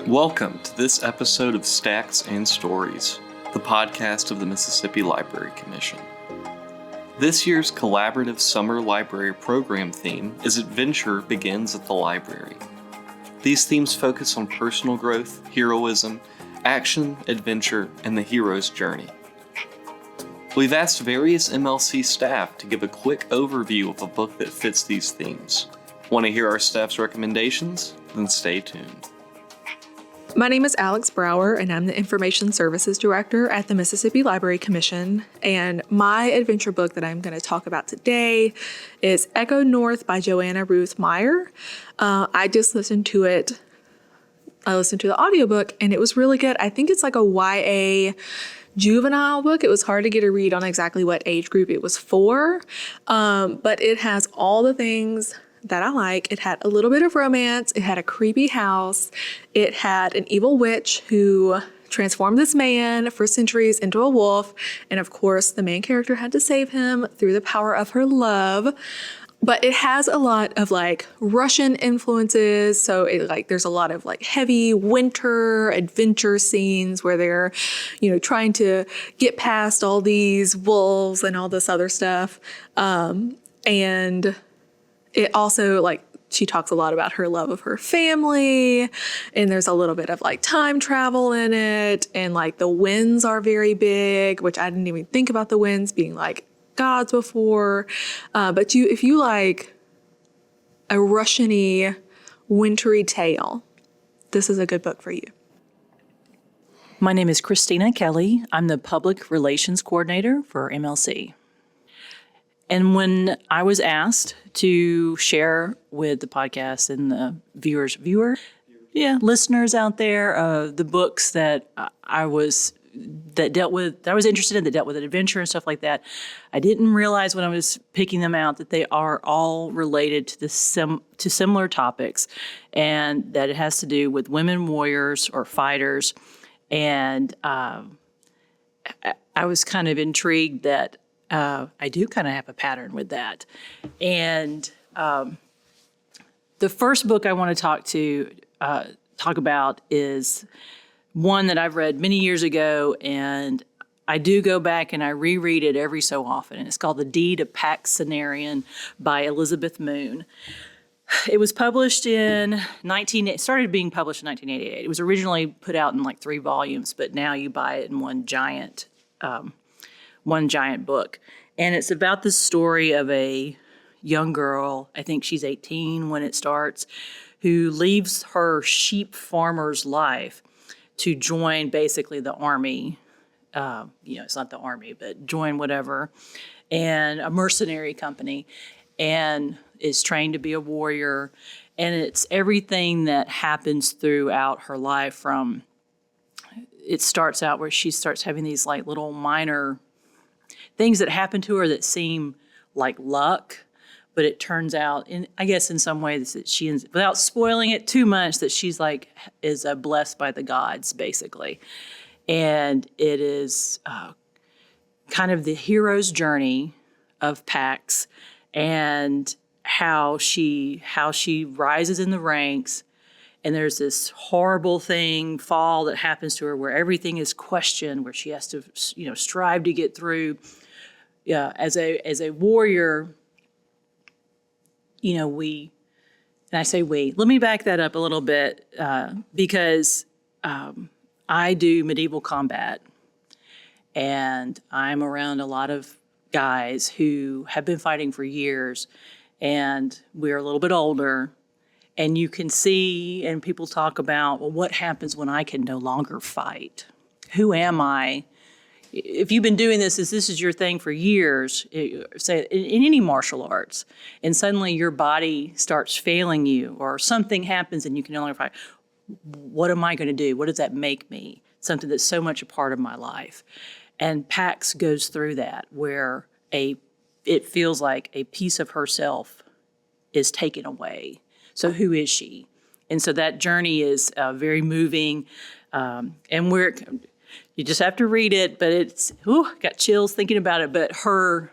Welcome to this episode of Stacks and Stories, the podcast of the Mississippi Library Commission. This year's collaborative summer library program theme is Adventure Begins at the Library. These themes focus on personal growth, heroism, action, adventure, and the hero's journey. We've asked various MLC staff to give a quick overview of a book that fits these themes. Want to hear our staff's recommendations? Then stay tuned. My name is Alex Brower, and I'm the Information Services Director at the Mississippi Library Commission. And my adventure book that I'm going to talk about today is Echo North by Joanna Ruth Meyer. I just listened to it. I listened to the audiobook, and it was really good. I think it's like a YA juvenile book. It was hard to get a read on exactly what age group it was for, but it has all the things that I like. It had a little bit of romance. It had a creepy house. It had an evil witch who transformed this man for centuries into a wolf. And of course, the main character had to save him through the power of her love. But it has a lot of Russian influences. So there's a lot of heavy winter adventure scenes where they're, trying to get past all these wolves and all this other stuff. And it also, she talks a lot about her love of her family, and there's a little bit of time travel in it, and the winds are very big, which I didn't even think about the winds being gods before. But if you like a Russian-y, wintry tale, this is a good book for you. My name is Christina Kelly. I'm the Public Relations Coordinator for MLC. And when I was asked to share with the podcast and the listeners out there, the books that I was interested in, that dealt with adventure and stuff like that, I didn't realize when I was picking them out that they are all related to to similar topics, and that it has to do with women warriors or fighters. And I was kind of intrigued that I do kind of have a pattern with that. And the first book I want to talk about is one that I've read many years ago, and I do go back and I reread it every so often. And it's called The Deed of Pax Cenarion by Elizabeth Moon. It was published started being published in 1988. It was originally put out in 3 volumes, but now you buy it in one giant book. And it's about the story of a young girl, I think she's 18 when it starts, who leaves her sheep farmer's life to join basically the army. It's not the army, but join whatever, and a mercenary company, and is trained to be a warrior. And it's everything that happens throughout her life. From it starts out where she starts having these little minor things that happen to her that seem like luck, but it turns out, in some ways, that she ends, without spoiling it too much, that she's is blessed by the gods, basically. And it is kind of the hero's journey of Pax, and how she rises in the ranks. And there's this horrible fall that happens to her where everything is questioned, where she has to, strive to get through. As a warrior, let me back that up a little bit, because I do medieval combat, and I'm around a lot of guys who have been fighting for years, and we're a little bit older. And you can see, and people talk about, well, what happens when I can no longer fight? Who am I? If you've been doing this is your thing for years, say in any martial arts, and suddenly your body starts failing you, or something happens and you can no longer fight, what am I going to do? What does that make me? Something that's so much a part of my life. And Pax goes through that, where it feels like a piece of herself is taken away. So who is she? And so that journey is very moving, and you just have to read it. But it's got chills thinking about it. But her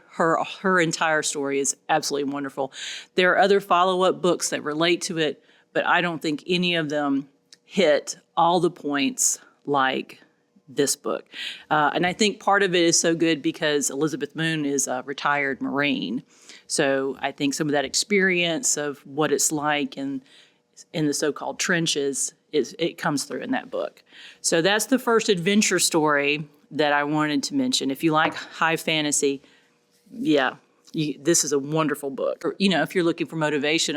entire story is absolutely wonderful. There are other follow-up books that relate to it, but I don't think any of them hit all the points like this book. And I think part of it is so good because Elizabeth Moon is a retired Marine. So I think some of that experience of what it's like in the so-called trenches, it comes through in that book. So that's the first adventure story that I wanted to mention. If you like high fantasy, this is a wonderful book. Or, if you're looking for motivation,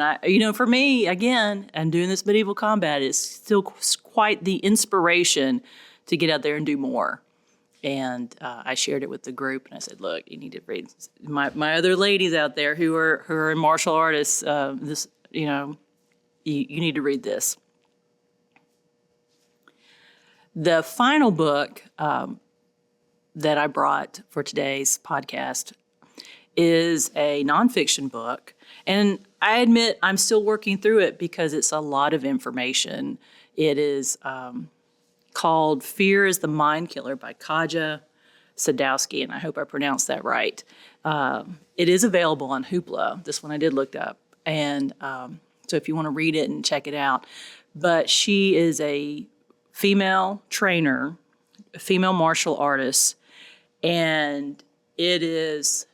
for me, again, and doing this medieval combat is still quite the inspiration to get out there and do more. And I shared it with the group, and I said, "Look, you need to read my other ladies out there who are martial artists. You need to read this." The final book that I brought for today's podcast is a nonfiction book, and I admit I'm still working through it because it's a lot of information. It is called "Fear is the Mind Killer" by Kaja Sadowski, and I hope I pronounced that right. It is available on Hoopla. This one I did look up, and so if you want to read it and check it out. But she is a female trainer, a female martial artist, and it is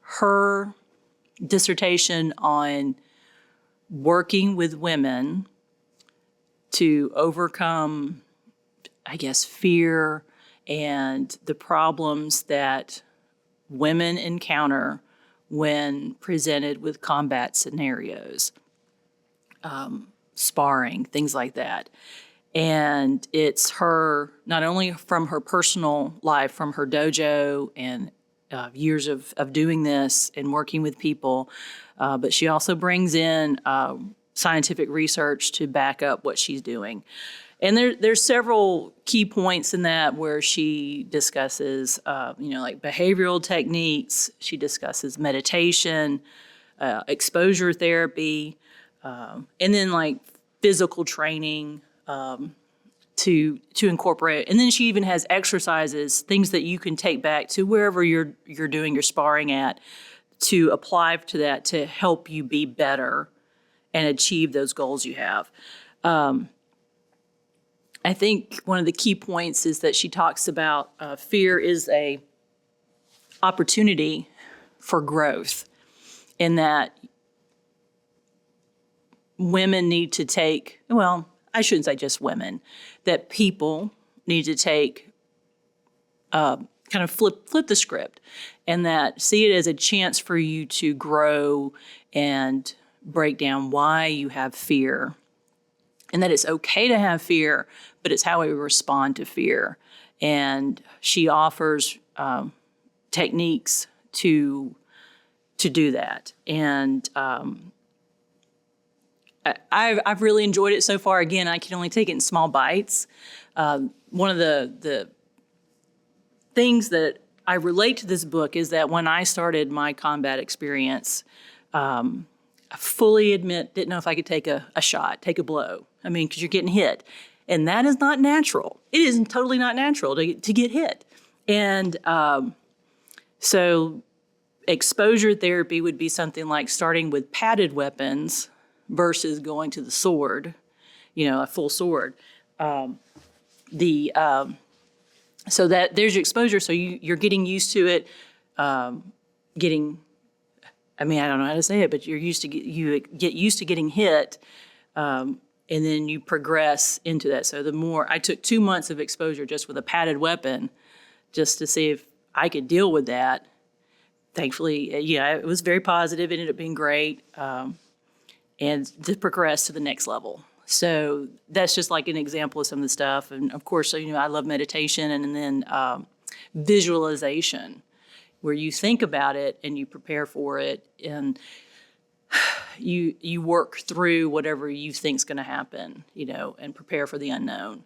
her dissertation on working with women to overcome, I guess, fear and the problems that women encounter when presented with combat scenarios, sparring, things like that. And it's her, not only from her personal life, from her dojo and years of doing this and working with people, but she also brings in scientific research to back up what she's doing. And there's several key points in that where she discusses, like behavioral techniques. She discusses meditation, exposure therapy, and then like physical training to incorporate. And then she even has exercises, things that you can take back to wherever you're doing your sparring at, to apply to that to help you be better and achieve those goals you have. I think one of the key points is that she talks about fear is a opportunity for growth, in that women need to take, well, I shouldn't say just women, that people need to take, kind of flip the script, and that see it as a chance for you to grow and break down why you have fear, and that it's okay to have fear, but it's how we respond to fear. And she offers techniques to do that. And I've really enjoyed it so far. Again, I can only take it in small bites. One of the things that I relate to this book is that when I started my combat experience, I fully admit, didn't know if I could take a shot, take a blow. I mean, because you're getting hit. And that is not natural. It is totally not natural to get hit. And so exposure therapy would be something like starting with padded weapons versus going to the sword, a full sword. So that there's your exposure. So you're getting used to it, I don't know how to say it, but you get used to getting hit, and then you progress into that. So I took 2 months of exposure just with a padded weapon, just to see if I could deal with that. Thankfully, it was very positive. It ended up being great, and to progress to the next level. So that's just like an example of some of the stuff. And of course, I love meditation, and then visualization, where you think about it and you prepare for it, and you work through whatever you think's going to happen, and prepare for the unknown.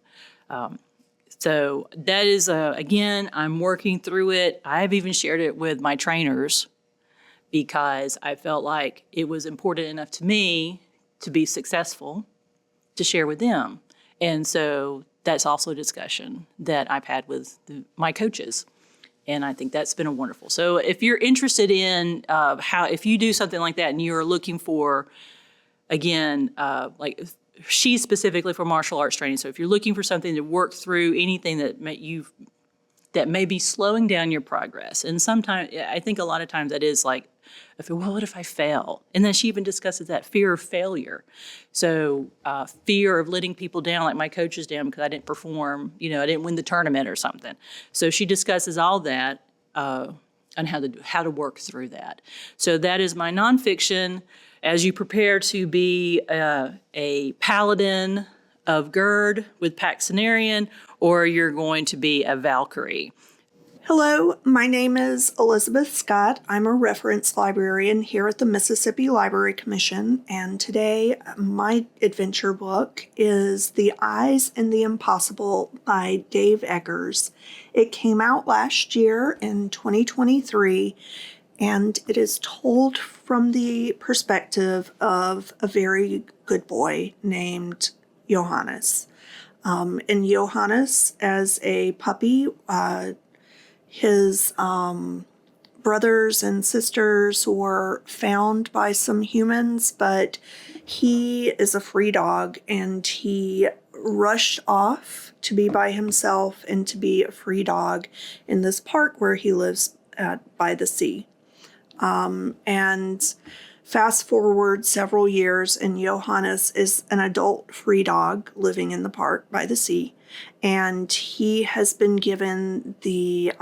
So that is, again, I'm working through it. I've even shared it with my trainers because I felt like it was important enough to me to be successful to share with them. And so that's also a discussion that I've had with my coaches. And I think that's been wonderful. So if you're interested in if you do something like that and you're looking for, again, like she's specifically for martial arts training. So if you're looking for something to work through anything that may be slowing down your progress, and sometimes I think a lot of times that is like, well, what if I fail? And then she even discusses that fear of failure. So fear of letting people down, like my coaches down because I didn't perform, I didn't win the tournament or something. So she discusses all that on how to work through that. So that is my nonfiction. As you prepare to be a paladin of Gerd with Paxenarian, or you're going to be a Valkyrie. Hello, my name is Elizabeth Scott. I'm a reference librarian here at the Mississippi Library Commission, and today my adventure book is The Eyes in the Impossible by Dave Eggers. It came out last year in 2023, and it is told from the perspective of a very good boy named Johannes. And Johannes, as a puppy, his brothers and sisters were found by some humans, but he is a free dog, and he rushed off to be by himself and to be a free dog in this park where he lives by the sea. And fast forward several years, and Johannes is an adult free dog living in the park by the sea. And he has been given the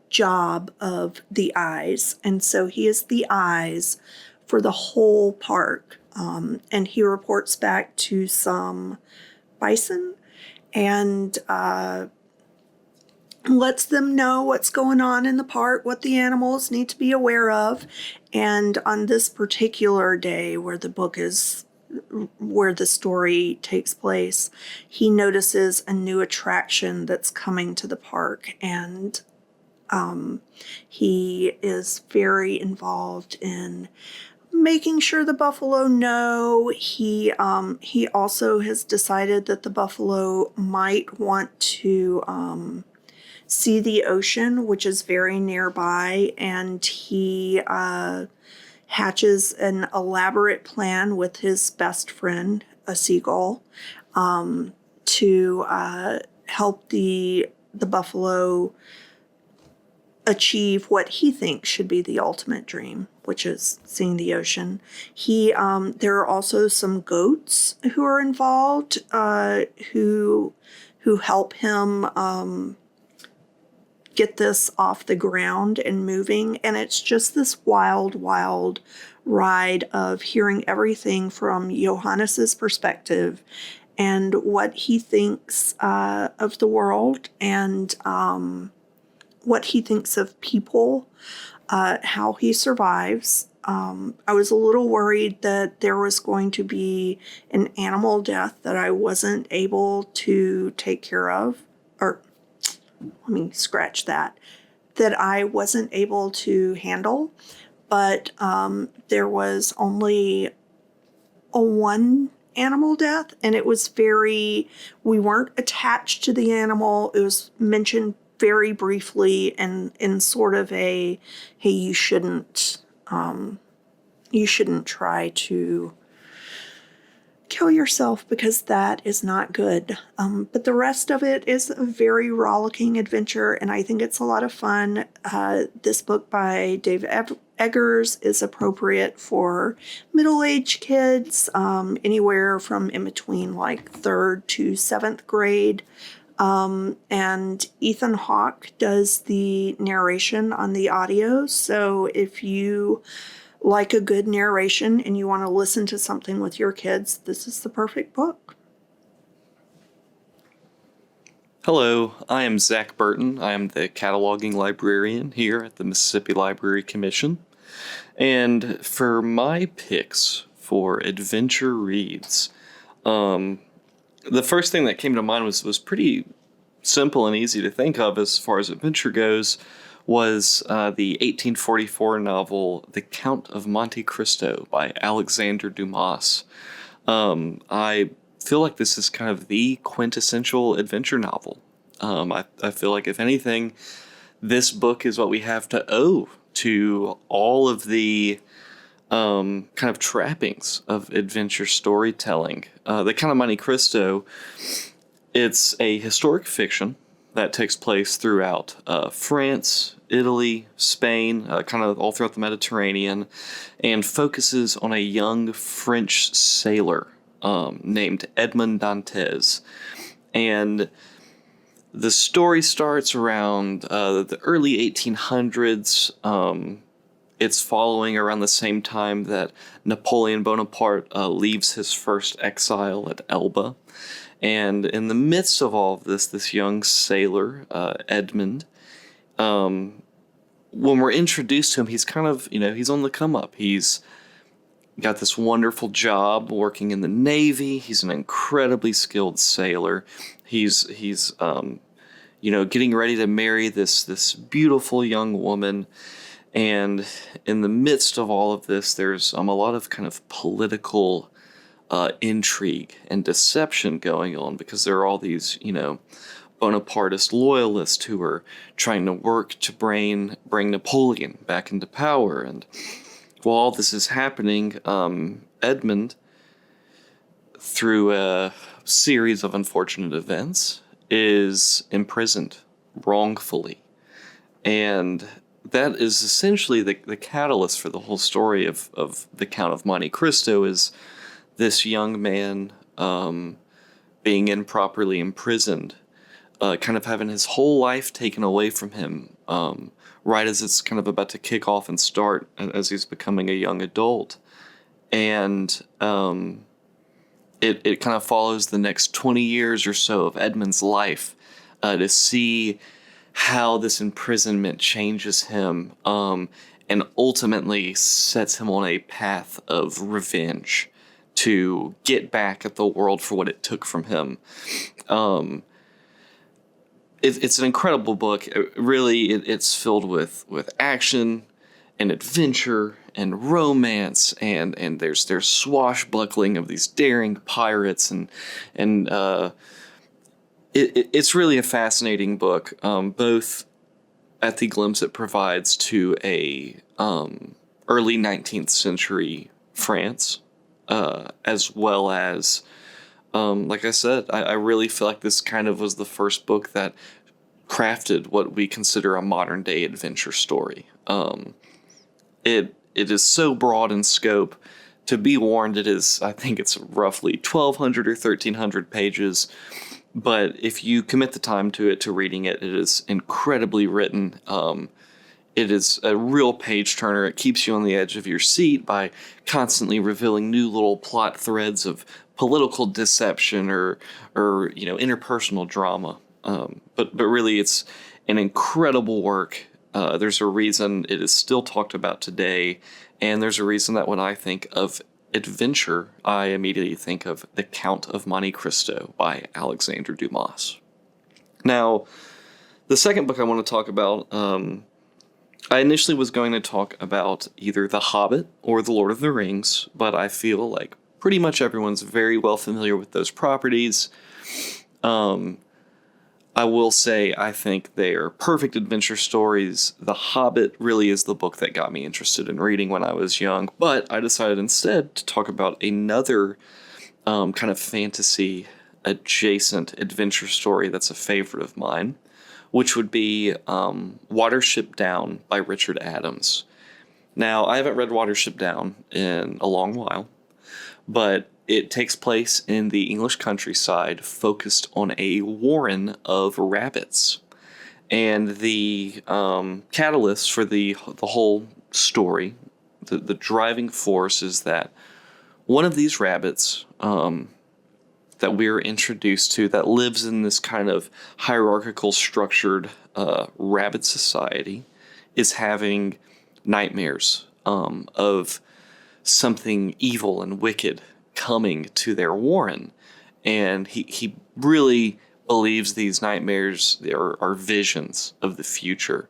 job of the eyes. And so he is the eyes for the whole park. And he reports back to some bison and lets them know what's going on in the park, what the animals need to be aware of. And on this particular day where the story takes place, he notices a new attraction that's coming to the park, and he is very involved in making sure the buffalo know. He also has decided that the buffalo might want to see the ocean, which is very nearby, and he hatches an elaborate plan with his best friend, a seagull, to help the buffalo achieve what he thinks should be the ultimate dream, which is seeing the ocean. There are also some goats who are involved, who help him get this off the ground and moving. And it's just this wild ride of hearing everything from Johannes's perspective and what he thinks of the world, and what he thinks of people, how he survives. I was a little worried that there was going to be an animal death that I wasn't able to take care of, or let me scratch that I wasn't able to handle. But there was only one animal death, and it was we weren't attached to the animal. It was mentioned very briefly, and in sort of a, hey, you shouldn't try to kill yourself because that is not good. But the rest of it is a very rollicking adventure, and I think it's a lot of fun. This book by Dave Eggers is appropriate for middle-aged kids, anywhere from in between like 3rd to 7th grade. And Ethan Hawke does the narration on the audio. So if you like a good narration and you want to listen to something with your kids, this is the perfect book. Hello, I am Zach Burton. I am the cataloging librarian here at the Mississippi Library Commission. And for my picks for adventure reads, the first thing that came to mind was pretty simple and easy to think of as far as adventure goes, was the 1844 novel The Count of Monte Cristo by Alexander Dumas. I feel like this is kind of the quintessential adventure novel. I feel like, if anything, this book is what we have to owe to all of the kind of trappings of adventure storytelling. The Count of Monte Cristo, it's a historic fiction that takes place throughout France, Italy, Spain, kind of all throughout the Mediterranean, and focuses on a young French sailor named Edmond Dantes. And the story starts around the early 1800s. It's following around the same time that Napoleon Bonaparte leaves his first exile at Elba. And in the midst of all of this young sailor, Edmund, when we're introduced to him, he's kind of, he's on the come up. He's got this wonderful job working in the Navy. He's an incredibly skilled sailor. He's getting ready to marry this beautiful young woman. And in the midst of all of this, there's a lot of kind of political intrigue and deception going on, because there are all these, Bonapartist loyalists who are trying to work to bring Napoleon back into power. And while all this is happening, Edmund, through a series of unfortunate events, is imprisoned wrongfully. And that is essentially the catalyst for the whole story of the Count of Monte Cristo, is this young man being improperly imprisoned, kind of having his whole life taken away from him, right as it's kind of about to kick off and start, as he's becoming a young adult. And it kind of follows the next 20 years or so of Edmund's life to see how this imprisonment changes him, and ultimately sets him on a path of revenge to get back at the world for what it took from him. It's an incredible book. It's filled with action and adventure and romance, and there's swashbuckling of these daring pirates, and it's really a fascinating book, both at the glimpse it provides to a early 19th century France, as well as, like I said, I really feel like this kind of was the first book that crafted what we consider a modern day adventure story. It is so broad in scope. To be warned, I think it's roughly 1,200 or 1,300 pages. But if you commit the time to reading it, it is incredibly written. It is a real page turner. It keeps you on the edge of your seat by constantly revealing new little plot threads of political deception or interpersonal drama. But really, it's an incredible work. There's a reason it is still talked about today, and there's a reason that when I think of adventure, I immediately think of The Count of Monte Cristo by Alexandre Dumas. Now, the second book I want to talk about, I initially was going to talk about either The Hobbit or The Lord of the Rings, but I feel like pretty much everyone's very well familiar with those properties. I will say I think they are perfect adventure stories. The Hobbit really is the book that got me interested in reading when I was young, but I decided instead to talk about another kind of fantasy adjacent adventure story that's a favorite of mine, which would be Watership Down by Richard Adams. Now, I haven't read Watership Down in a long while, but it takes place in the English countryside, focused on a warren of rabbits. And the catalyst for the whole story, the driving force, is that one of these rabbits that we're introduced to, that lives in this kind of hierarchical structured rabbit society, is having nightmares of something evil and wicked coming to their warren. And he really believes these nightmares are visions of the future.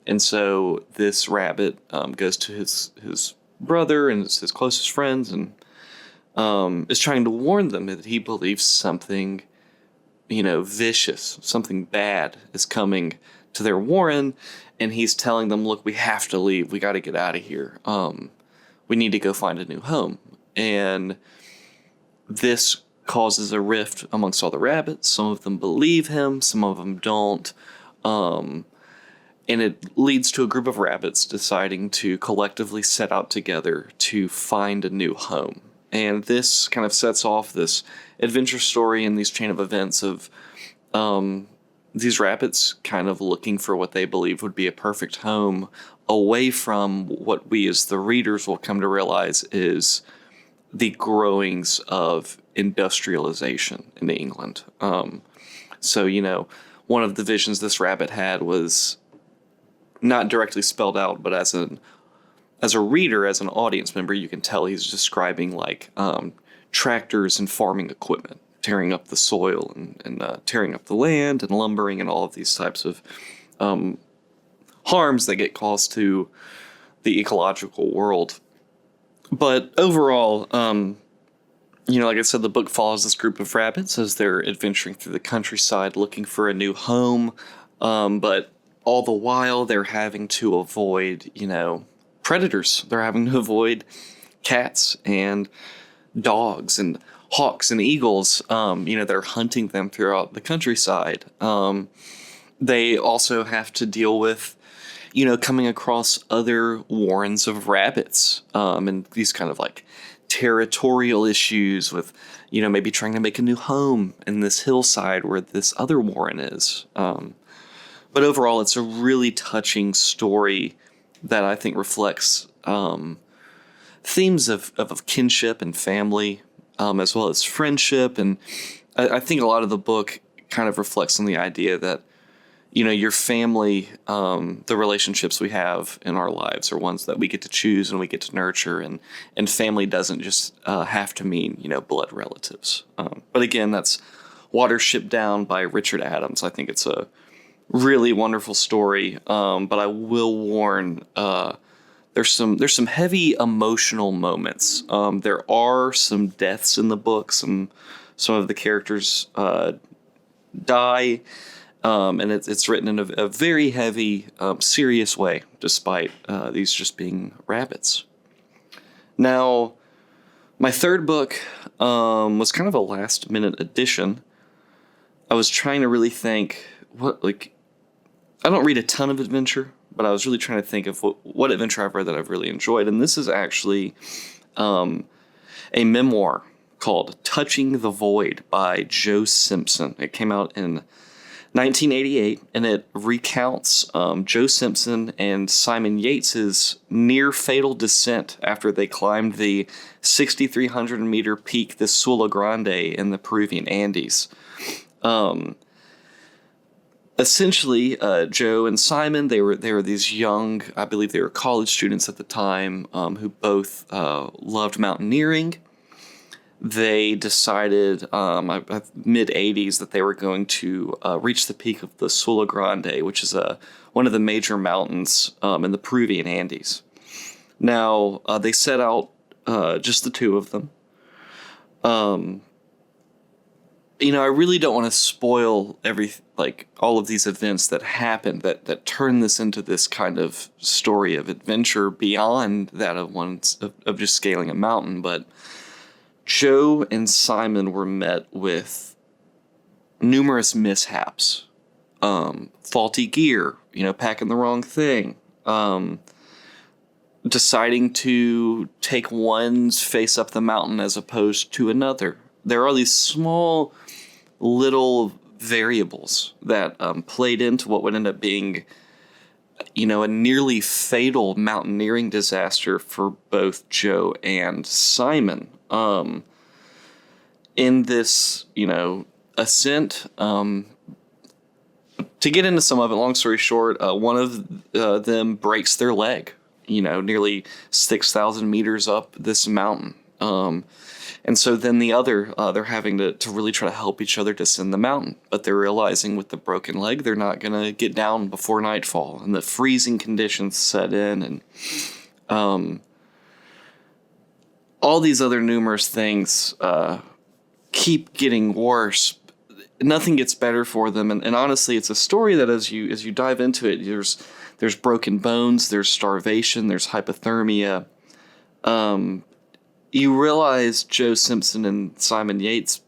And so this rabbit goes to his brother and his closest friends, and is trying to warn them that he believes something, vicious, something bad is coming to their warren. And he's telling them, look, we have to leave. We got to get out of here. we need to go find a new home. And this causes a rift amongst all the rabbits. Some of them believe him, some of them don't. And it leads to a group of rabbits deciding to collectively set out together to find a new home. And this kind of sets off this adventure story and these chain of events of these rabbits kind of looking for what they believe would be a perfect home away from what we as the readers will come to realize is the growings of industrialization in England. So, one of the visions this rabbit had was not directly spelled out, but as a reader, as an audience member, you can tell he's describing like tractors and farming equipment, tearing up the soil and tearing up the land and lumbering and all of these types of harms that get caused to the ecological world. But overall, like I said, the book follows this group of rabbits as they're adventuring through the countryside looking for a new home. But all the while, they're having to avoid, predators. They're having to avoid cats and dogs and hawks and eagles, that are hunting them throughout the countryside. They also have to deal with, coming across other warrens of rabbits, and these kind of like territorial issues with, maybe trying to make a new home in this hillside where this other warren is. But overall, it's a really touching story that I think reflects themes of kinship and family, as well as friendship. And I think a lot of the book kind of reflects on the idea that, your family, the relationships we have in our lives are ones that we get to choose and we get to nurture. And family doesn't just have to mean, blood relatives. But again, that's Watership Down by Richard Adams. I think it's a really wonderful story. But I will warn, there's some heavy emotional moments. There are some deaths in the book. Some of the characters die. And it's written in a very heavy, serious way, despite these just being rabbits. Now, my third book was kind of a last-minute addition. I was trying to really think, I don't read a ton of adventure, but I was really trying to think of what adventure I've read that I've really enjoyed. And this is actually a memoir called Touching the Void by Joe Simpson. It came out in 1988, and it recounts Joe Simpson and Simon Yates's near-fatal descent after they climbed the 6,300-meter peak, the Sula Grande, in the Peruvian Andes. Essentially, Joe and Simon, they were these young, I believe they were college students at the time, who both loved mountaineering. They decided mid-'80s that they were going to reach the peak of the Sula Grande, which is one of the major mountains in the Peruvian Andes. Now, they set out, just the two of them. I really don't want to spoil all of these events that happened that turn this into this kind of story of adventure beyond that of just scaling a mountain, but Joe and Simon were met with numerous mishaps, faulty gear, packing the wrong thing, deciding to take one's face up the mountain as opposed to another. There are these small little variables that played into what would end up being, a nearly fatal mountaineering disaster for both Joe and Simon. In this, ascent, to get into some of it, long story short, one of them breaks their leg, nearly 6,000 meters up this mountain. And so then the other, they're having to really try to help each other descend the mountain. But they're realizing with the broken leg, they're not going to get down before nightfall. And the freezing conditions set in. And all these other numerous things keep getting worse. Nothing gets better for them. And honestly, it's a story that as you dive into it, there's broken bones, there's starvation, there's hypothermia. you realize Joe Simpson and Simon Yates,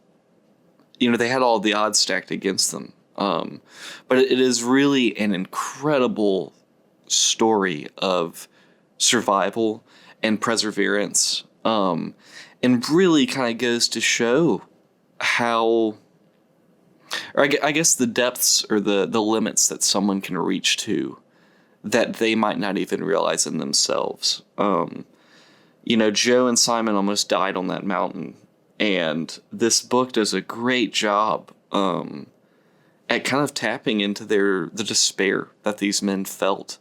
they had all the odds stacked against them. But it is really an incredible story of survival and perseverance, and really kind of goes to show how, or I guess the depths or the limits that someone can reach to that they might not even realize in themselves. Joe and Simon almost died on that mountain, and this book does a great job at kind of tapping into the despair that these men felt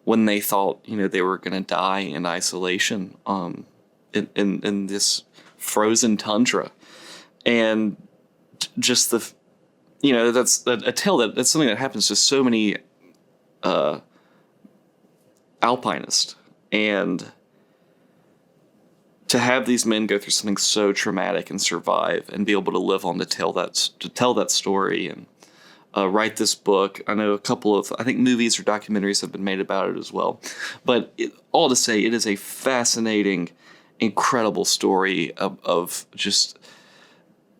when they thought, they were going to die in isolation in this frozen tundra. And just that's a tale that's something that happens to so many alpinists. And to have these men go through something so traumatic and survive and be able to live on to tell that story and write this book. I know a couple of, I think, movies or documentaries have been made about it as well. But all to say, it is a fascinating, incredible story of just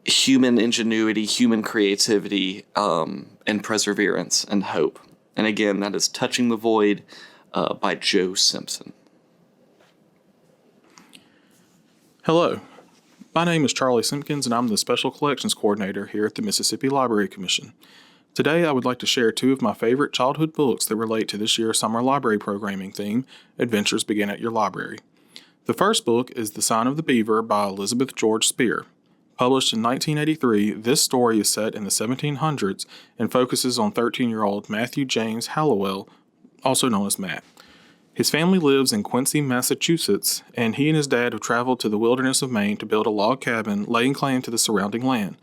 human ingenuity, human creativity, and perseverance and hope. And again, that is Touching the Void by Joe Simpson. Hello, my name is Charlie Simpkins, and I'm the Special Collections Coordinator here at the Mississippi Library Commission. Today, I would like to share two of my favorite childhood books that relate to this year's summer library programming theme, Adventures Begin at Your Library. The first book is The Sign of the Beaver by Elizabeth George Spear. Published in 1983, this story is set in the 1700s and focuses on 13-year-old Matthew James Hallowell, also known as Matt. His family lives in Quincy, Massachusetts, and he and his dad have traveled to the wilderness of Maine to build a log cabin laying claim to the surrounding land.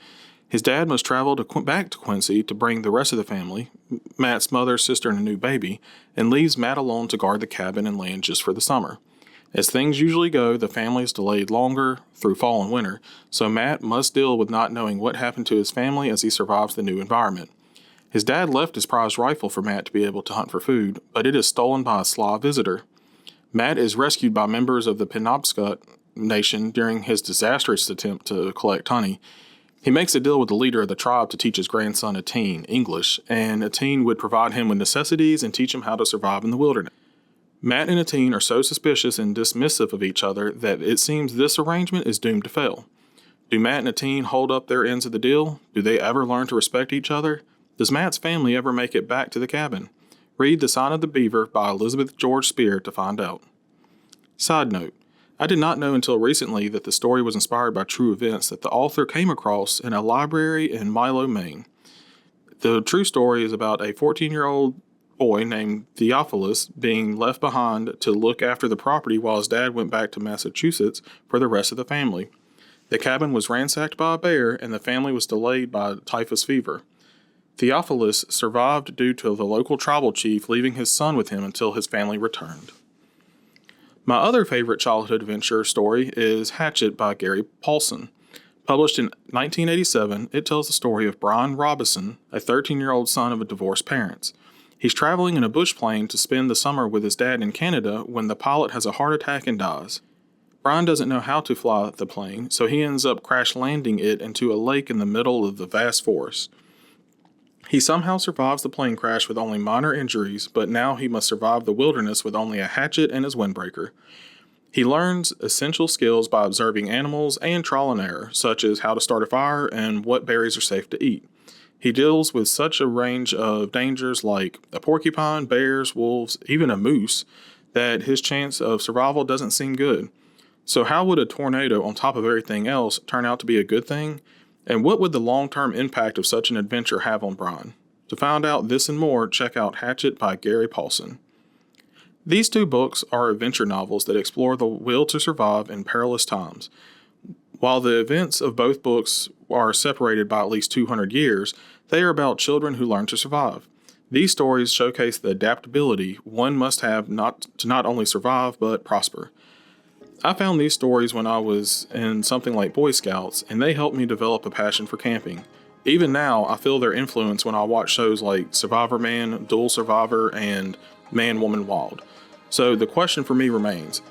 His dad must travel back to Quincy to bring the rest of the family, Matt's mother, sister, and a new baby, and leaves Matt alone to guard the cabin and land just for the summer. As things usually go, the family is delayed longer through fall and winter, so Matt must deal with not knowing what happened to his family as he survives the new environment. His dad left his prized rifle for Matt to be able to hunt for food, but it is stolen by a Slav visitor. Matt is rescued by members of the Penobscot Nation during his disastrous attempt to collect honey. He makes a deal with the leader of the tribe to teach his grandson Ateen English, and Ateen would provide him with necessities and teach him how to survive in the wilderness. Matt and Ateen are so suspicious and dismissive of each other that it seems this arrangement is doomed to fail. Do Matt and Ateen hold up their ends of the deal? Do they ever learn to respect each other? Does Matt's family ever make it back to the cabin? Read The Sign of the Beaver by Elizabeth George Spear to find out. Side note, I did not know until recently that the story was inspired by true events that the author came across in a library in Milo, Maine. The true story is about a 14-year-old boy named Theophilus being left behind to look after the property while his dad went back to Massachusetts for the rest of the family. The cabin was ransacked by a bear and the family was delayed by typhus fever. Theophilus survived due to the local tribal chief leaving his son with him until his family returned. My other favorite childhood adventure story is Hatchet by Gary Paulson. Published in 1987, it tells the story of Brian Robison, a 13-year-old son of divorced parents. He's traveling in a bush plane to spend the summer with his dad in Canada when the pilot has a heart attack and dies. Brian doesn't know how to fly the plane, so he ends up crash landing it into a lake in the middle of the vast forest. He somehow survives the plane crash with only minor injuries, but now he must survive the wilderness with only a hatchet and his windbreaker. He learns essential skills by observing animals and trial and error, such as how to start a fire and what berries are safe to eat. He deals with such a range of dangers like a porcupine, bears, wolves, even a moose, that his chance of survival doesn't seem good. So how would a tornado, on top of everything else, turn out to be a good thing? And what would the long-term impact of such an adventure have on Brian? To find out this and more, check out Hatchet by Gary Paulson. These two books are adventure novels that explore the will to survive in perilous times. While the events of both books are separated by at least 200 years, they are about children who learn to survive. These stories showcase the adaptability one must have to not only survive, but prosper. I found these stories when I was in something like Boy Scouts, and they helped me develop a passion for camping. Even now, I feel their influence when I watch shows like Survivor Man, Dual Survivor, and Man, Woman, Wild. So the question for me remains,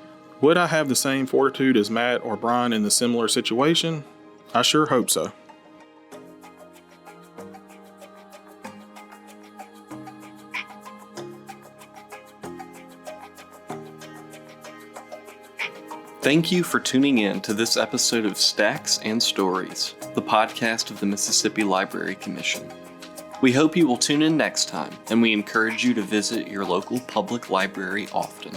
Would I have the same fortitude as Matt or Brian in the similar situation? I sure hope so. Thank you for tuning in to this episode of Stacks and Stories, the podcast of the Mississippi Library Commission. We hope you will tune in next time, and we encourage you to visit your local public library often.